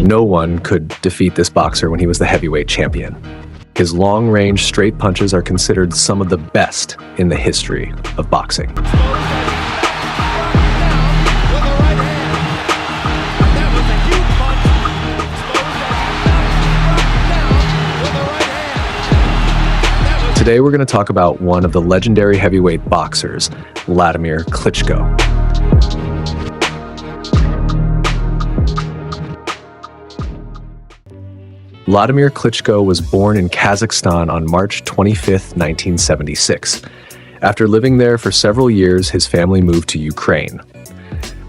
No one could defeat this boxer when he was the heavyweight champion. His long-range straight punches are considered some of the best in the history of boxing. Today we're going to talk about one of the legendary heavyweight boxers, Vladimir Klitschko. Vladimir Klitschko was born in Kazakhstan on March 25, 1976. After living there for several years, his family moved to Ukraine.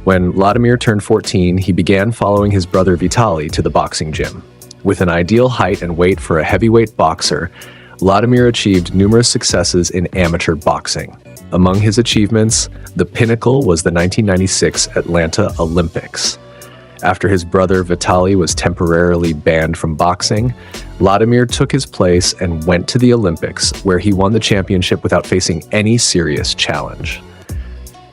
When Vladimir turned 14, he began following his brother Vitaly to the boxing gym. With an ideal height and weight for a heavyweight boxer, Vladimir achieved numerous successes in amateur boxing. Among his achievements, the pinnacle was the 1996 Atlanta Olympics. After his brother Vitaly was temporarily banned from boxing, Vladimir took his place and went to the Olympics, where he won the championship without facing any serious challenge.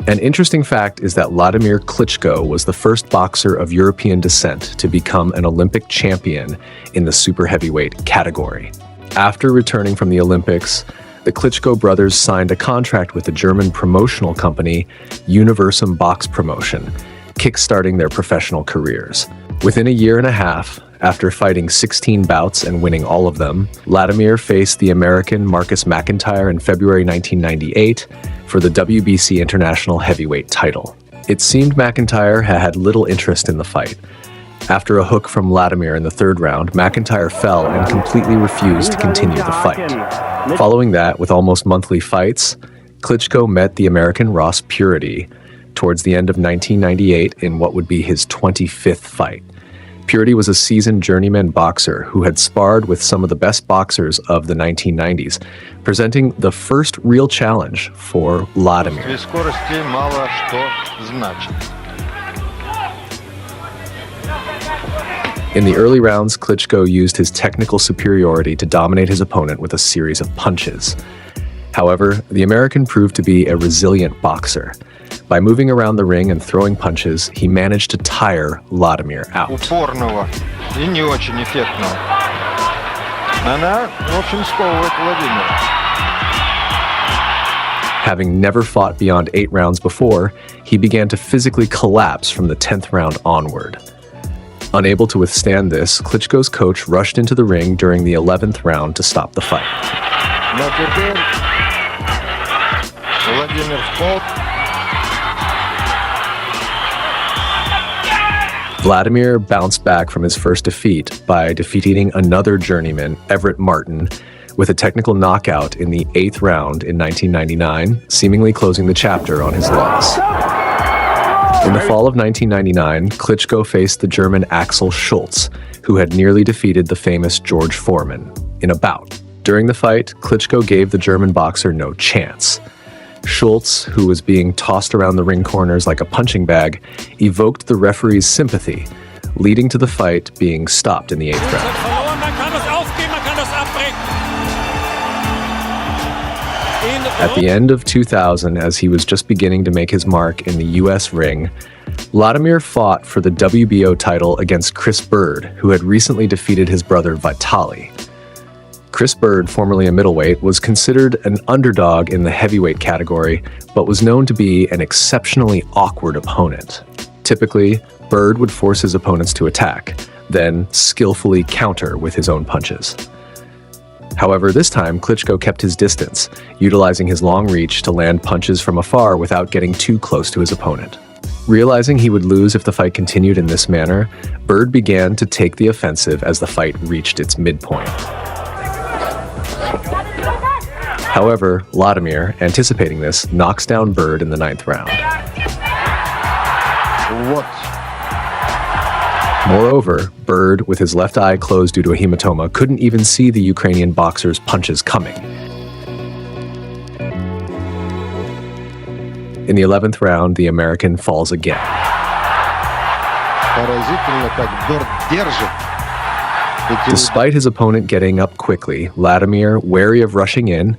An interesting fact is that Vladimir Klitschko was the first boxer of European descent to become an Olympic champion in the super heavyweight category. After returning from the Olympics, the Klitschko brothers signed a contract with the German promotional company Universum Box Promotion, kickstarting their professional careers. Within a year and a half, after fighting 16 bouts and winning all of them, Vladimir faced the American Marcus McIntyre in February 1998 for the WBC International Heavyweight title. It seemed McIntyre had little interest in the fight. After a hook from Vladimir in the third round, McIntyre fell and completely refused to continue the fight. Following that, with almost monthly fights, Klitschko met the American Ross Purity towards the end of 1998 in what would be his 25th fight. Purity was a seasoned journeyman boxer who had sparred with some of the best boxers of the 1990s, presenting the first real challenge for Vladimir. In the early rounds, Klitschko used his technical superiority to dominate his opponent with a series of punches. However, the American proved to be a resilient boxer. By moving around the ring and throwing punches, he managed to tire Vladimir out. Having never fought beyond 8 rounds before, he began to physically collapse from the 10th round onward. Unable to withstand this, Klitschko's coach rushed into the ring during the 11th round to stop the fight. Vladimir bounced back from his first defeat by defeating another journeyman, Everett Martin, with a technical knockout in the 8th round in 1999, seemingly closing the chapter on his loss. In the fall of 1999, Klitschko faced the German Axel Schulz, who had nearly defeated the famous George Foreman, in a bout. During the fight, Klitschko gave the German boxer no chance. Schulz, who was being tossed around the ring corners like a punching bag, evoked the referee's sympathy, leading to the fight being stopped in the 8th round. At the end of 2000, as he was just beginning to make his mark in the US ring, Vladimir fought for the WBO title against Chris Bird, who had recently defeated his brother Vitaly. Chris Bird, formerly a middleweight, was considered an underdog in the heavyweight category, but was known to be an exceptionally awkward opponent. Typically, Bird would force his opponents to attack, then skillfully counter with his own punches. However, this time, Klitschko kept his distance, utilizing his long reach to land punches from afar without getting too close to his opponent. Realizing he would lose if the fight continued in this manner, Bird began to take the offensive as the fight reached its midpoint. However, Vladimir, anticipating this, knocks down Bird in the 9th round. Moreover, Bird, with his left eye closed due to a hematoma, couldn't even see the Ukrainian boxer's punches coming. In the 11th round, the American falls again. Despite his opponent getting up quickly, Vladimir, wary of rushing in,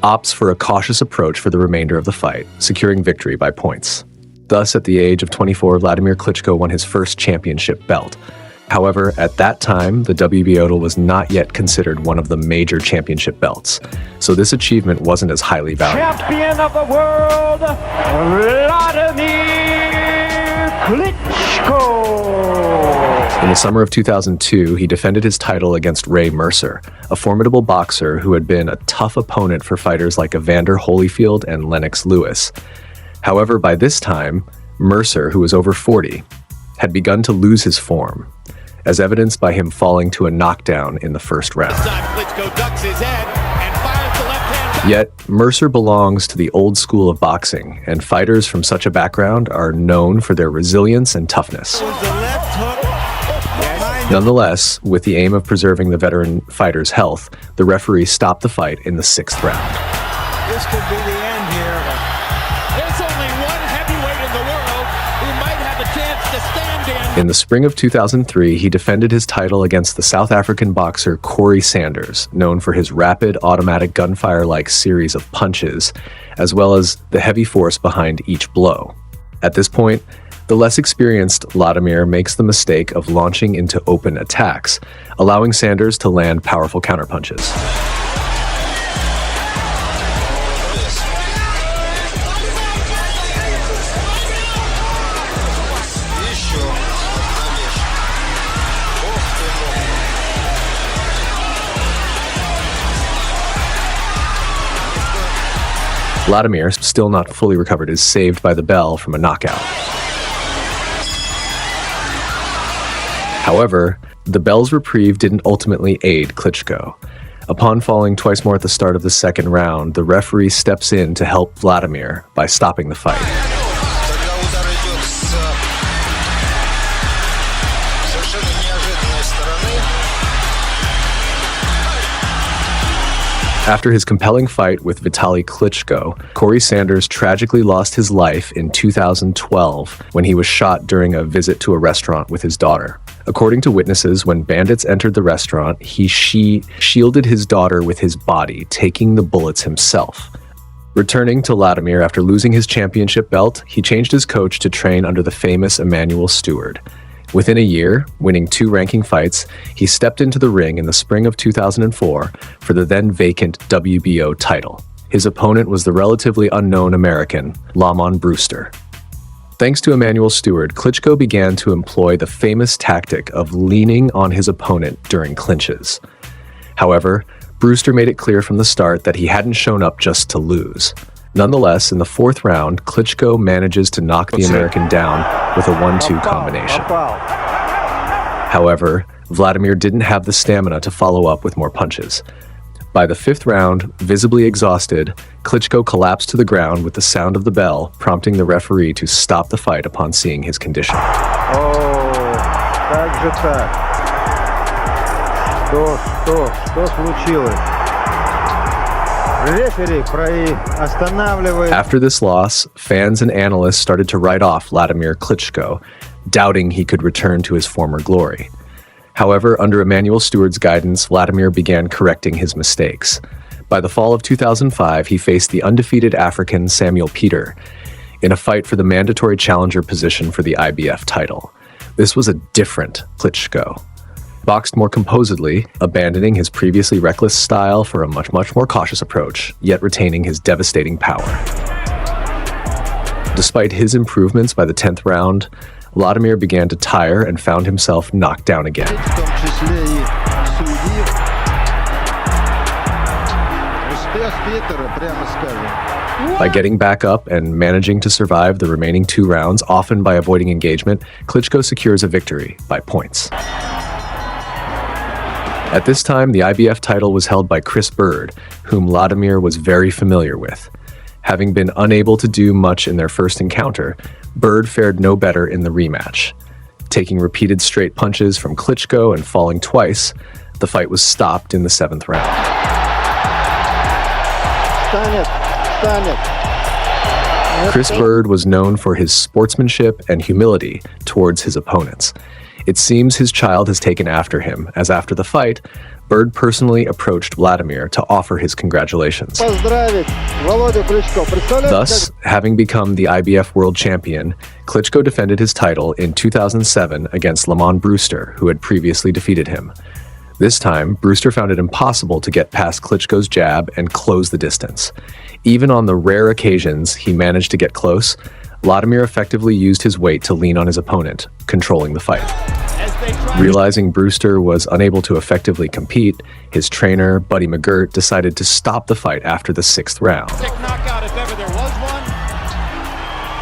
opts for a cautious approach for the remainder of the fight, securing victory by points. Thus, at the age of 24, Vladimir Klitschko won his first championship belt. However, at that time, the WBO title was not yet considered one of the major championship belts, so this achievement wasn't as highly valued. Champion of the world, Vladimir Klitschko. In the summer of 2002, he defended his title against Ray Mercer, a formidable boxer who had been a tough opponent for fighters like Evander Holyfield and Lennox Lewis. However, by this time, Mercer, who was over 40, had begun to lose his form, as evidenced by him falling to a knockdown in the first round. Yet, Mercer belongs to the old school of boxing, and fighters from such a background are known for their resilience and toughness. Nonetheless, with the aim of preserving the veteran fighter's health, the referee stopped the fight in the 6th round. This could be the end here. There's only one heavyweight in the world who might have a chance to stand in. In the spring of 2003, he defended his title against the South African boxer Corey Sanders, known for his rapid, automatic gunfire-like series of punches, as well as the heavy force behind each blow. At this point, the less experienced Vladimir makes the mistake of launching into open attacks, allowing Sanders to land powerful counterpunches. Vladimir, still not fully recovered, is saved by the bell from a knockout. However, the bell's reprieve didn't ultimately aid Klitschko. Upon falling twice more at the start of the 2nd round, the referee steps in to help Vladimir by stopping the fight. After his compelling fight with Vitaly Klitschko, Corey Sanders tragically lost his life in 2012 when he was shot during a visit to a restaurant with his daughter. According to witnesses, when bandits entered the restaurant, she shielded his daughter with his body, taking the bullets himself. Returning to Vladimir after losing his championship belt, he changed his coach to train under the famous Emanuel Steward. Within a year, winning 2 ranking fights, he stepped into the ring in the spring of 2004 for the then vacant WBO title. His opponent was the relatively unknown American, Lamont Brewster. Thanks to Emanuel Steward, Klitschko began to employ the famous tactic of leaning on his opponent during clinches. However, Brewster made it clear from the start that he hadn't shown up just to lose. Nonetheless, in the 4th round, Klitschko manages to knock the American down with a 1-2 combination. However, Vladimir didn't have the stamina to follow up with more punches. By the 5th round, visibly exhausted, Klitschko collapsed to the ground with the sound of the bell, prompting the referee to stop the fight upon seeing his condition. After this loss, fans and analysts started to write off Vladimir Klitschko, doubting he could return to his former glory. However, under Emanuel Steward's guidance, Vladimir began correcting his mistakes. By the fall of 2005, he faced the undefeated African Samuel Peter in a fight for the mandatory challenger position for the IBF title. This was a different Klitschko. Boxed more composedly, abandoning his previously reckless style for a much more cautious approach, yet retaining his devastating power. Despite his improvements by the 10th round, Vladimir began to tire and found himself knocked down again. By getting back up and managing to survive the remaining 2 rounds, often by avoiding engagement, Klitschko secures a victory by points. At this time, the IBF title was held by Chris Bird, whom Vladimir was very familiar with. Having been unable to do much in their first encounter, Bird fared no better in the rematch. Taking repeated straight punches from Klitschko and falling twice, the fight was stopped in the 7th round. Chris Bird was known for his sportsmanship and humility towards his opponents. It seems his child has taken after him, as after the fight, Bird personally approached Vladimir to offer his congratulations. Thus, having become the IBF world champion, Klitschko defended his title in 2007 against Lamont Brewster, who had previously defeated him. This time, Brewster found it impossible to get past Klitschko's jab and close the distance. Even on the rare occasions he managed to get close, Vladimir effectively used his weight to lean on his opponent, controlling the fight. Realizing Brewster was unable to effectively compete, his trainer, Buddy McGirt, decided to stop the fight after the 6th round.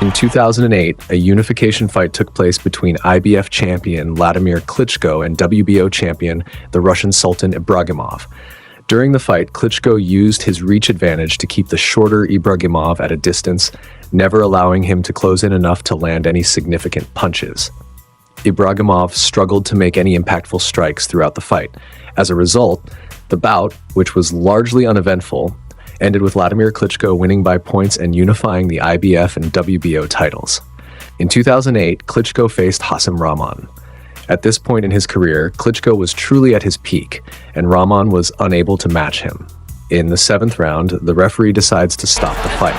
In 2008, a unification fight took place between IBF champion Vladimir Klitschko and WBO champion, the Russian Sultan Ibragimov. During the fight, Klitschko used his reach advantage to keep the shorter Ibragimov at a distance, never allowing him to close in enough to land any significant punches. Ibragimov struggled to make any impactful strikes throughout the fight. As a result, the bout, which was largely uneventful, ended with Vladimir Klitschko winning by points and unifying the IBF and WBO titles. In 2008, Klitschko faced Hasim Rahman. At this point in his career, Klitschko was truly at his peak, and Rahman was unable to match him. In the 7th round, the referee decides to stop the fight.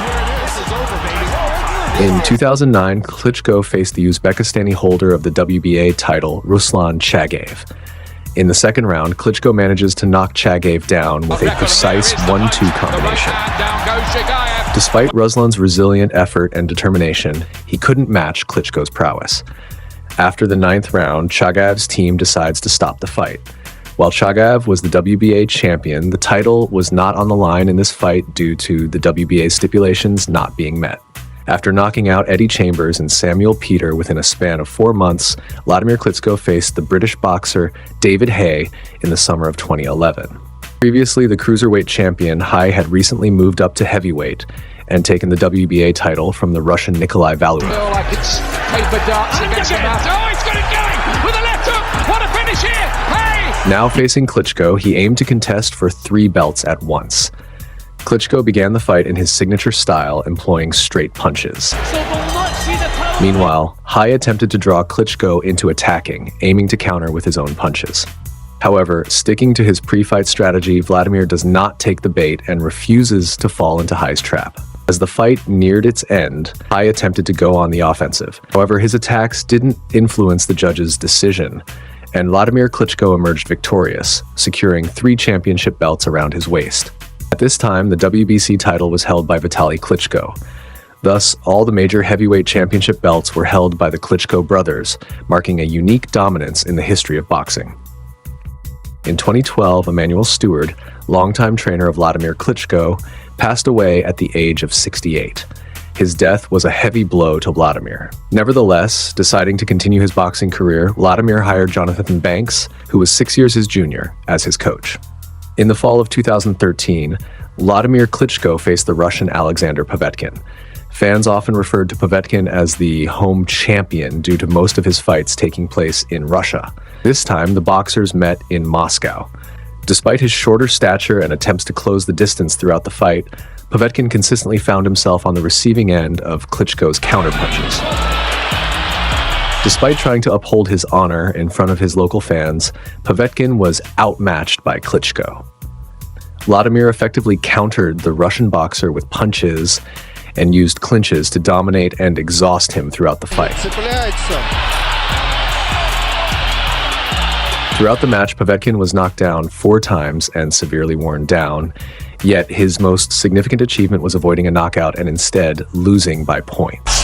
In 2009, Klitschko faced the Uzbekistani holder of the WBA title, Ruslan Chagayev. In the 2nd round, Klitschko manages to knock Chagayev down with a precise 1-2 combination. Despite Ruslan's resilient effort and determination, he couldn't match Klitschko's prowess. After the 9th round, Chagayev's team decides to stop the fight. While Chagayev was the WBA champion, the title was not on the line in this fight due to the WBA stipulations not being met. After knocking out Eddie Chambers and Samuel Peter within a span of 4 months, Vladimir Klitschko faced the British boxer David Haye in the summer of 2011. Previously the cruiserweight champion, Haye had recently moved up to heavyweight and taken the WBA title from the Russian Nikolai Valuev. Now facing Klitschko, he aimed to contest for 3 belts at once. Klitschko began the fight in his signature style, employing straight punches. Meanwhile, Haye attempted to draw Klitschko into attacking, aiming to counter with his own punches. However, sticking to his pre-fight strategy, Vladimir does not take the bait and refuses to fall into Haye's trap. As the fight neared its end, Haye attempted to go on the offensive. However, his attacks didn't influence the judge's decision, and Vladimir Klitschko emerged victorious, securing 3 championship belts around his waist. At this time, the WBC title was held by Vitaly Klitschko. Thus, all the major heavyweight championship belts were held by the Klitschko brothers, marking a unique dominance in the history of boxing. In 2012, Emanuel Stewart, longtime trainer of Vladimir Klitschko, passed away at the age of 68. His death was a heavy blow to Vladimir. Nevertheless, deciding to continue his boxing career, Vladimir hired Jonathan Banks, who was 6 years his junior, as his coach. In the fall of 2013, Vladimir Klitschko faced the Russian Alexander Povetkin. Fans often referred to Povetkin as the home champion due to most of his fights taking place in Russia. This time, the boxers met in Moscow. Despite his shorter stature and attempts to close the distance throughout the fight, Povetkin consistently found himself on the receiving end of Klitschko's counterpunches. Despite trying to uphold his honor in front of his local fans, Povetkin was outmatched by Klitschko. Vladimir effectively countered the Russian boxer with punches and used clinches to dominate and exhaust him throughout the fight. Throughout the match, Povetkin was knocked down 4 times and severely worn down, yet his most significant achievement was avoiding a knockout and instead losing by points.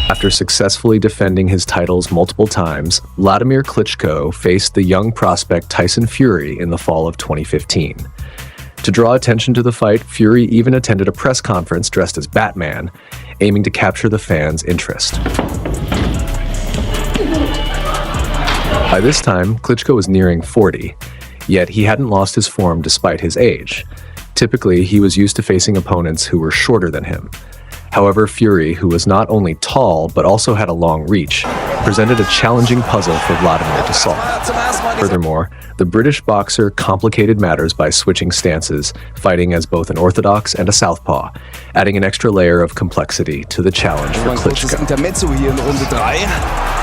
After successfully defending his titles multiple times, Vladimir Klitschko faced the young prospect Tyson Fury in the fall of 2015. To draw attention to the fight, Fury even attended a press conference dressed as Batman, aiming to capture the fans' interest. By this time, Klitschko was nearing 40, yet he hadn't lost his form despite his age. Typically, he was used to facing opponents who were shorter than him. However, Fury, who was not only tall but also had a long reach, presented a challenging puzzle for Vladimir to solve. Furthermore, the British boxer complicated matters by switching stances, fighting as both an orthodox and a southpaw, adding an extra layer of complexity to the challenge for Klitschko. Intermezzo hier in Runde 3.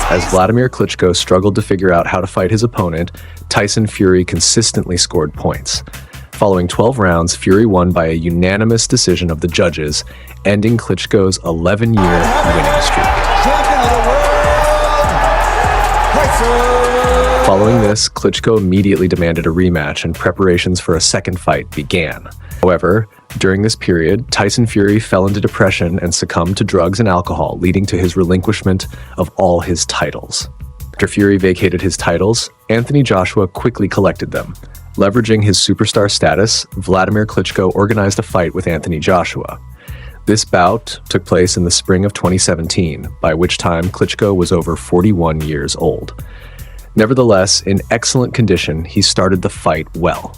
As Vladimir Klitschko struggled to figure out how to fight his opponent, Tyson Fury consistently scored points. Following 12 rounds, Fury won by a unanimous decision of the judges, ending Klitschko's 11-year winning streak. Following this, Klitschko immediately demanded a rematch and preparations for a second fight began. However, during this period, Tyson Fury fell into depression and succumbed to drugs and alcohol, leading to his relinquishment of all his titles. After Fury vacated his titles, Anthony Joshua quickly collected them. Leveraging his superstar status, Vladimir Klitschko organized a fight with Anthony Joshua. This bout took place in the spring of 2017, by which time Klitschko was over 41 years old. Nevertheless, in excellent condition, he started the fight well.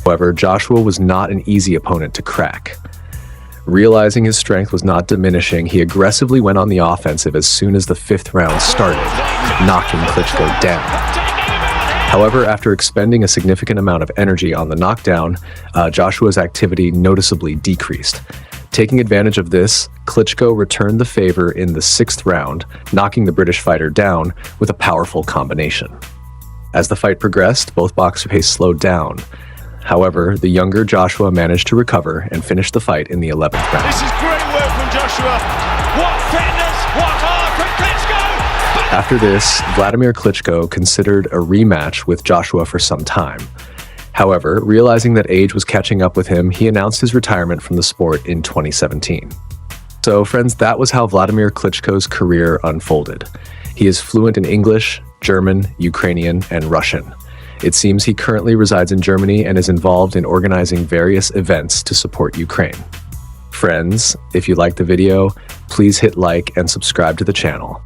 However, Joshua was not an easy opponent to crack. Realizing his strength was not diminishing, he aggressively went on the offensive as soon as the 5th round started, knocking Klitschko down. However, after expending a significant amount of energy on the knockdown, Joshua's activity noticeably decreased. Taking advantage of this, Klitschko returned the favor in the 6th round, knocking the British fighter down with a powerful combination. As the fight progressed, both boxers' pace slowed down. However, the younger Joshua managed to recover and finish the fight in the 11th round. This is great work from Joshua. What fitness, what heart from Klitschko! After this, Vladimir Klitschko considered a rematch with Joshua for some time. However, realizing that age was catching up with him, he announced his retirement from the sport in 2017. So, friends, that was how Vladimir Klitschko's career unfolded. He is fluent in English, German, Ukrainian, and Russian. It seems he currently resides in Germany and is involved in organizing various events to support Ukraine. Friends, if you liked the video, please hit like and subscribe to the channel.